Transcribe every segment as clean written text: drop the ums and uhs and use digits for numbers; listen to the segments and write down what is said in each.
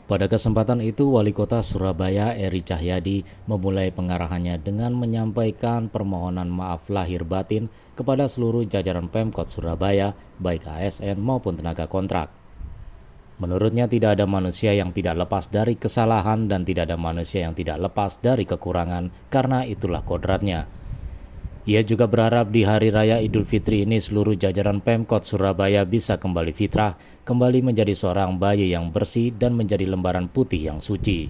Pada kesempatan itu, Wali Kota Surabaya Eri Cahyadi memulai pengarahannya dengan menyampaikan permohonan maaf lahir batin kepada seluruh jajaran Pemkot Surabaya, baik ASN maupun tenaga kontrak. Menurutnya tidak ada manusia yang tidak lepas dari kesalahan dan tidak ada manusia yang tidak lepas dari kekurangan karena itulah kodratnya. Ia juga berharap di Hari Raya Idul Fitri ini seluruh jajaran Pemkot Surabaya bisa kembali fitrah, kembali menjadi seorang bayi yang bersih dan menjadi lembaran putih yang suci.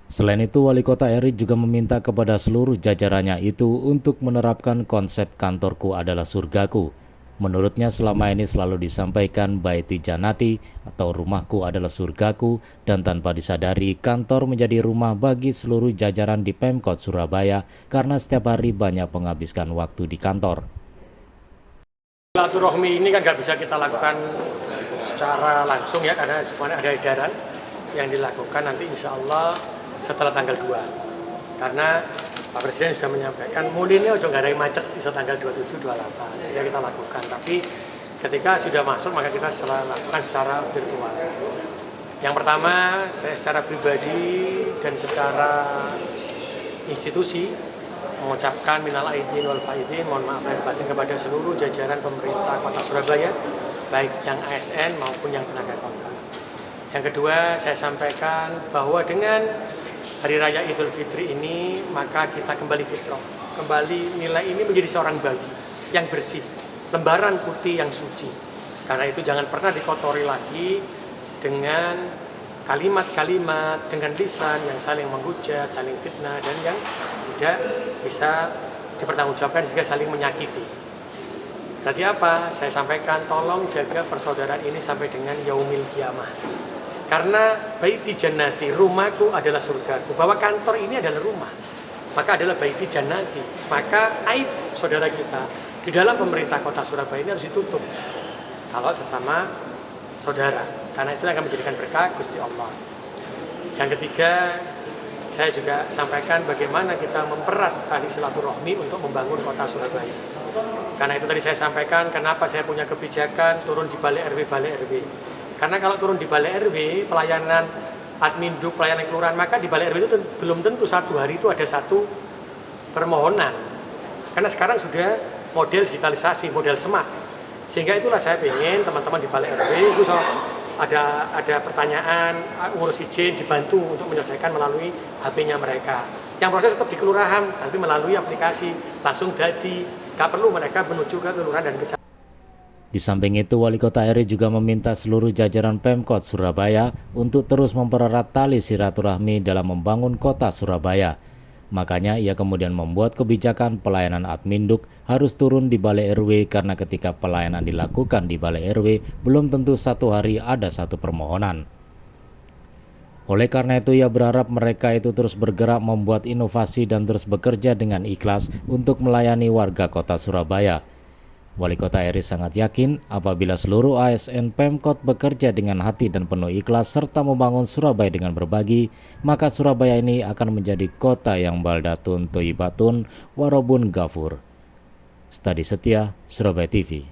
Selain itu, Wali Kota Eri juga meminta kepada seluruh jajarannya itu untuk menerapkan konsep kantorku adalah surgaku. Menurutnya selama ini selalu disampaikan baiti janati atau rumahku adalah surgaku, dan tanpa disadari kantor menjadi rumah bagi seluruh jajaran di Pemkot Surabaya karena setiap hari banyak menghabiskan waktu di kantor. Silaturahmi ini kan nggak bisa kita lakukan secara langsung ya, karena semuanya ada edaran yang dilakukan nanti insya Allah setelah tanggal 2. Karena Pak Presiden sudah menyampaikan mulainya ojo nggak ada yang macet bisa tanggal 27-28, sehingga kita lakukan. Tapi ketika sudah masuk maka kita lakukan secara virtual. Yang pertama, saya secara pribadi dan secara institusi mengucapkan minal aidin wal faidin, mohon maaf lahir batin kepada seluruh jajaran pemerintah Kota Surabaya, baik yang ASN maupun yang tenaga kontrak. Yang kedua, saya sampaikan bahwa dengan Hari Raya Idul Fitri ini, maka kita kembali fitrah, kembali nilai ini menjadi seorang bayi yang bersih, lembaran putih yang suci. Karena itu jangan pernah dikotori lagi dengan kalimat-kalimat, dengan lisan yang saling menghujat, saling fitnah, dan yang tidak bisa dipertanggungjawabkan sehingga saling menyakiti. Berarti apa? Saya sampaikan, tolong jaga persaudaraan ini sampai dengan yaumil kiamah. Karena baiti jannati, rumahku adalah surgaku, bahwa kantor ini adalah rumah, maka adalah baiti jannati. Maka aib saudara kita di dalam pemerintah Kota Surabaya ini harus ditutup kalau sesama saudara, karena itu akan menjadikan berkah Gusti Allah. Yang ketiga, saya juga sampaikan bagaimana kita mempererat tali silaturahmi untuk membangun Kota Surabaya. Karena itu tadi saya sampaikan kenapa saya punya kebijakan turun di Balai RW. Karena kalau turun di Balai RW, pelayanan adminduk, pelayanan kelurahan, maka di Balai RW itu belum tentu satu hari itu ada satu permohonan. Karena sekarang sudah model digitalisasi, model smart. Sehingga itulah saya ingin teman-teman di Balai RW itu ada pertanyaan, ngurus izin, dibantu untuk menyelesaikan melalui HP-nya mereka. Yang proses tetap di kelurahan, tapi melalui aplikasi, langsung nggak perlu mereka menuju ke kelurahan dan kecamatan. Di samping itu, Wali Kota Eri juga meminta seluruh jajaran Pemkot Surabaya untuk terus mempererat tali silaturahmi dalam membangun Kota Surabaya. Makanya ia kemudian membuat kebijakan pelayanan adminduk harus turun di Balai RW, karena ketika pelayanan dilakukan di Balai RW belum tentu satu hari ada satu permohonan. Oleh karena itu ia berharap mereka itu terus bergerak membuat inovasi dan terus bekerja dengan ikhlas untuk melayani warga Kota Surabaya. Wali Kota Eri sangat yakin apabila seluruh ASN Pemkot bekerja dengan hati dan penuh ikhlas serta membangun Surabaya dengan berbagi, maka Surabaya ini akan menjadi kota yang baldatun thayyibatun warobun ghafur. Stadi Setia, Surabaya TV.